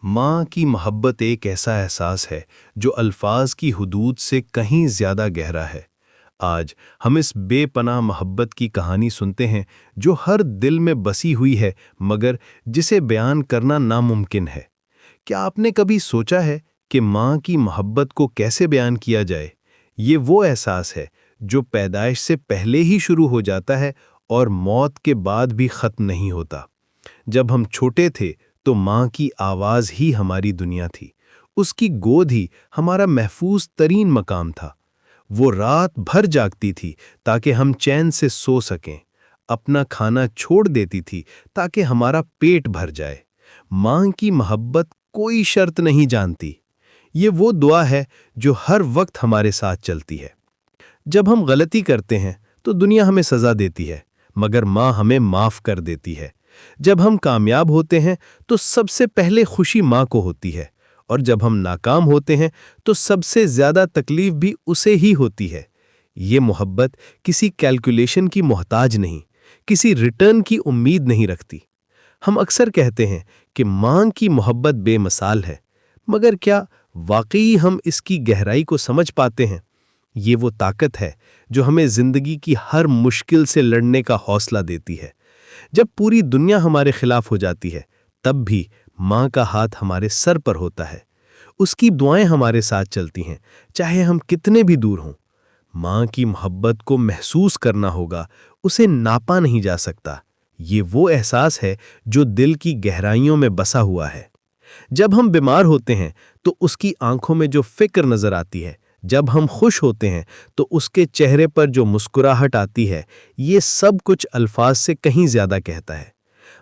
माँ की मोहब्बत एक ऐसा एहसास है जो अल्फाज की हुदूद से कहीं ज़्यादा गहरा है। आज हम इस बेपनाह मोहब्बत की कहानी सुनते हैं जो हर दिल में बसी हुई है मगर जिसे बयान करना नामुमकिन है। क्या आपने कभी सोचा है कि माँ की मोहब्बत को कैसे बयान किया जाए? ये वो एहसास है जो पैदाइश से पहले ही शुरू हो जाता है और मौत के बाद भी ख़त्म नहीं होता। जब हम छोटे थे तो माँ की आवाज़ ही हमारी दुनिया थी। उसकी गोद ही हमारा महफूज तरीन मकाम था। वो रात भर जागती थी ताकि हम चैन से सो सकें। अपना खाना छोड़ देती थी ताकि हमारा पेट भर जाए। माँ की मोहब्बत कोई शर्त नहीं जानती। ये वो दुआ है जो हर वक्त हमारे साथ चलती है। जब हम गलती करते हैं तो दुनिया हमें सज़ा देती है, मगर माँ हमें माफ़ कर देती है। जब हम कामयाब होते हैं तो सबसे पहले खुशी माँ को होती है, और जब हम नाकाम होते हैं तो सबसे ज़्यादा तकलीफ भी उसे ही होती है। ये मोहब्बत किसी कैलकुलेशन की मोहताज नहीं, किसी रिटर्न की उम्मीद नहीं रखती। हम अक्सर कहते हैं कि माँ की मोहब्बत बेमिसाल है, मगर क्या वाकई हम इसकी गहराई को समझ पाते हैं? ये वो ताकत है जो हमें ज़िंदगी की हर मुश्किल से लड़ने का हौसला देती है। जब पूरी दुनिया हमारे खिलाफ हो जाती है, तब भी माँ का हाथ हमारे सर पर होता है। उसकी दुआएं हमारे साथ चलती हैं, चाहे हम कितने भी दूर हों। माँ की मोहब्बत को महसूस करना होगा, उसे नापा नहीं जा सकता। ये वो एहसास है जो दिल की गहराइयों में बसा हुआ है। जब हम बीमार होते हैं तो उसकी आंखों में जो फिक्र नजर आती है, जब हम खुश होते हैं तो उसके चेहरे पर जो मुस्कुराहट आती है, ये सब कुछ अल्फाज से कहीं ज्यादा कहता है।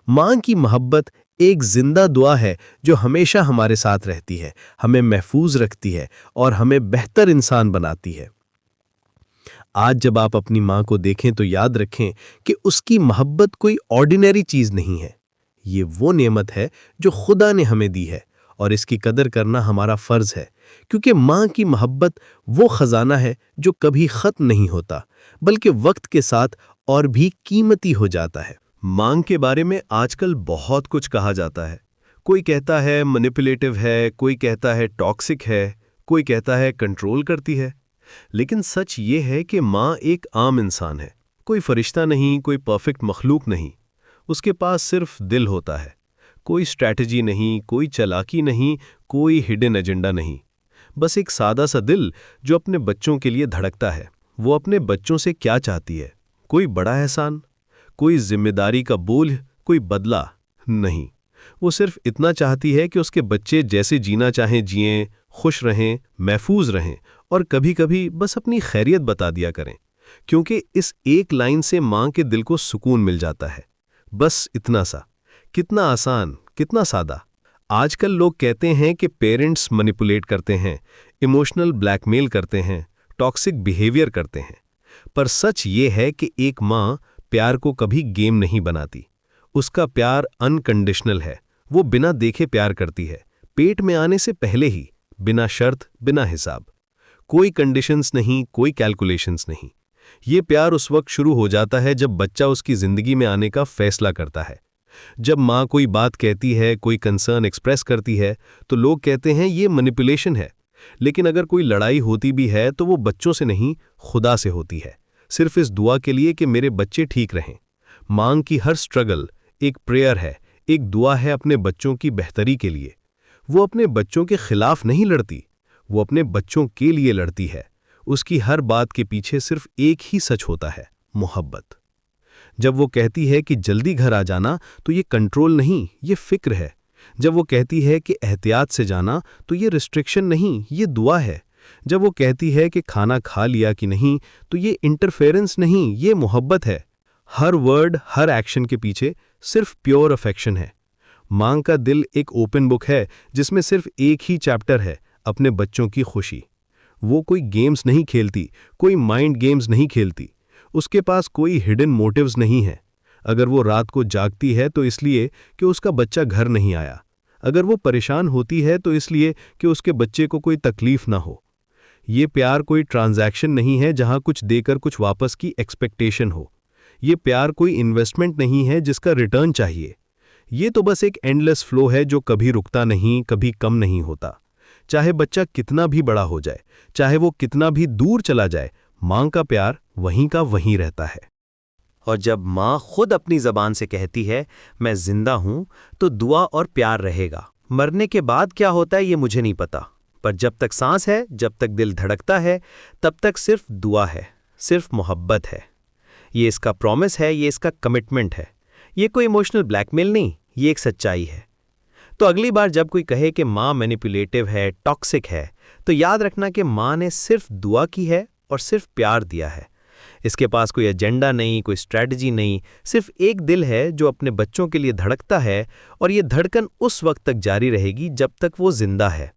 माँ की मोहब्बत एक जिंदा दुआ है जो हमेशा हमारे साथ रहती है, हमें महफूज रखती है और हमें बेहतर इंसान बनाती है। आज जब आप अपनी माँ को देखें तो याद रखें कि उसकी मोहब्बत कोई ऑर्डिनरी चीज नहीं है। ये वो नेमत है जो खुदा ने हमें दी है, और इसकी कदर करना हमारा फर्ज है, क्योंकि माँ की मोहब्बत वो खजाना है जो कभी खत्म नहीं होता, बल्कि वक्त के साथ और भी कीमती हो जाता है। माँ के बारे में आजकल बहुत कुछ कहा जाता है। कोई कहता है मैनिपुलेटिव है, कोई कहता है टॉक्सिक है, कोई कहता है कंट्रोल करती है। लेकिन सच ये है कि माँ एक आम इंसान है, कोई फरिश्ता नहीं, कोई परफेक्ट मखलूक नहीं। उसके पास सिर्फ दिल होता है, कोई स्ट्रैटेजी नहीं, कोई चालाकी नहीं, कोई हिडन एजेंडा नहीं। बस एक सादा सा दिल जो अपने बच्चों के लिए धड़कता है। वो अपने बच्चों से क्या चाहती है? कोई बड़ा एहसान, कोई जिम्मेदारी का बोझ, कोई बदला नहीं। वो सिर्फ इतना चाहती है कि उसके बच्चे जैसे जीना चाहें जिएं, खुश रहें, महफूज रहें, और कभी-कभी बस अपनी खैरियत बता दिया करें, क्योंकि इस एक लाइन से माँ के दिल को सुकून मिल जाता है। बस इतना सा। कितना आसान, कितना सादा। आजकल लोग कहते हैं कि पेरेंट्स मैनिपुलेट करते हैं, इमोशनल ब्लैकमेल करते हैं, टॉक्सिक बिहेवियर करते हैं। पर सच ये है कि एक माँ प्यार को कभी गेम नहीं बनाती। उसका प्यार अनकंडीशनल है। वो बिना देखे प्यार करती है, पेट में आने से पहले ही, बिना शर्त, बिना हिसाब। कोई कंडीशंस नहीं, कोई कैलकुलेशंस नहीं। ये प्यार उस वक्त शुरू हो जाता है जब बच्चा उसकी जिंदगी में आने का फैसला करता है। जब माँ कोई बात कहती है, कोई कंसर्न एक्सप्रेस करती है, तो लोग कहते हैं ये मैनिपुलेशन है। लेकिन अगर कोई लड़ाई होती भी है तो वो बच्चों से नहीं, खुदा से होती है, सिर्फ इस दुआ के लिए कि मेरे बच्चे ठीक रहें। माँ की हर स्ट्रगल एक प्रेयर है, एक दुआ है अपने बच्चों की बेहतरी के लिए। वो अपने बच्चों के खिलाफ नहीं लड़ती, वो अपने बच्चों के लिए लड़ती है। उसकी हर बात के पीछे सिर्फ एक ही सच होता है, मोहब्बत। जब वो कहती है कि जल्दी घर आ जाना, तो ये कंट्रोल नहीं, ये फिक्र है। जब वो कहती है कि एहतियात से जाना, तो ये रिस्ट्रिक्शन नहीं, ये दुआ है। जब वो कहती है कि खाना खा लिया कि नहीं, तो ये इंटरफेरेंस नहीं, ये मोहब्बत है। हर वर्ड, हर एक्शन के पीछे सिर्फ प्योर अफेक्शन है। माँ का दिल एक ओपन बुक है जिसमें सिर्फ एक ही चैप्टर है, अपने बच्चों की खुशी। वो कोई गेम्स नहीं खेलती, कोई माइंड गेम्स नहीं खेलती। उसके पास कोई हिडन मोटिव्स नहीं है। अगर वो रात को जागती है तो इसलिए कि उसका बच्चा घर नहीं आया। अगर वो परेशान होती है तो इसलिए कि उसके बच्चे को कोई तकलीफ ना हो। ये प्यार कोई ट्रांजैक्शन नहीं है जहां कुछ देकर कुछ वापस की एक्सपेक्टेशन हो। ये प्यार कोई इन्वेस्टमेंट नहीं है जिसका रिटर्न चाहिए। ये तो बस एक एंडलेस फ्लो है जो कभी रुकता नहीं, कभी कम नहीं होता। चाहे बच्चा कितना भी बड़ा हो जाए, चाहे वो कितना भी दूर चला जाए, माँ का प्यार वहीं का वहीं रहता है। और जब माँ खुद अपनी ज़बान से कहती है मैं जिंदा हूँ, तो दुआ और प्यार रहेगा। मरने के बाद क्या होता है ये मुझे नहीं पता, पर जब तक सांस है, जब तक दिल धड़कता है, तब तक सिर्फ दुआ है, सिर्फ मोहब्बत है। ये इसका प्रॉमिस है, ये इसका कमिटमेंट है। ये कोई इमोशनल ब्लैकमेल नहीं, ये एक सच्चाई है। तो अगली बार जब कोई कहे कि माँ मैनिपुलेटिव है, टॉक्सिक है, तो याद रखना कि माँ ने सिर्फ दुआ की है और सिर्फ प्यार दिया है। इसके पास कोई एजेंडा नहीं, कोई स्ट्रैटेजी नहीं, सिर्फ एक दिल है जो अपने बच्चों के लिए धड़कता है, और ये धड़कन उस वक्त तक जारी रहेगी जब तक वो जिंदा है।